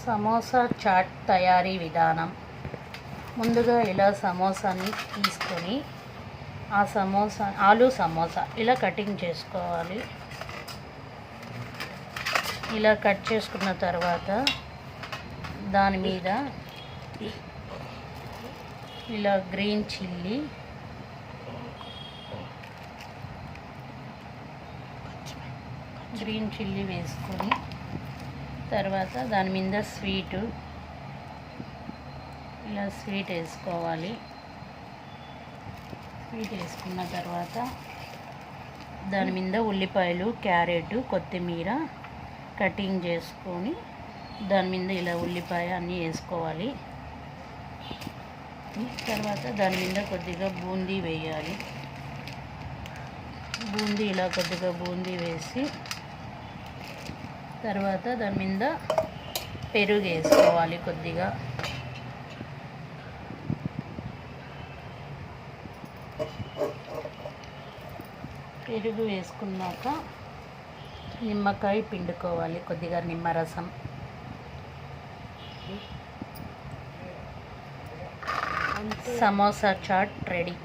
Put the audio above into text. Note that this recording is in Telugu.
సమోసా చాట్ తయారీ విధానం. ముందుగా ఇలా సమోసాని తీసుకొని ఆలు సమోసా ఇలా కటింగ్ చేసుకోవాలి. ఇలా కట్ చేసుకున్న తర్వాత దాని మీద ఇలా గ్రీన్ చిల్లీ వేసుకొని తర్వాత దాని మీద స్వీట్ వేసుకోవాలి. స్వీట్ వేసుకున్న తర్వాత దాని మీద ఉల్లిపాయలు, క్యారెట్, కొత్తిమీర కటింగ్ చేసుకొని దాని మీద ఇలా ఉల్లిపాయ అన్నీ వేసుకోవాలి. తర్వాత దాని మీద కొద్దిగా బూందీ వేయాలి. కొద్దిగా బూందీ వేసి తర్వాత దాని మీద పెరుగు వేసుకోవాలి. కొద్దిగా పెరుగు వేసుకున్నాక నిమ్మకాయ పిండుకోవాలి, కొద్దిగా నిమ్మరసం. సమోసా చాట్ రెడీ.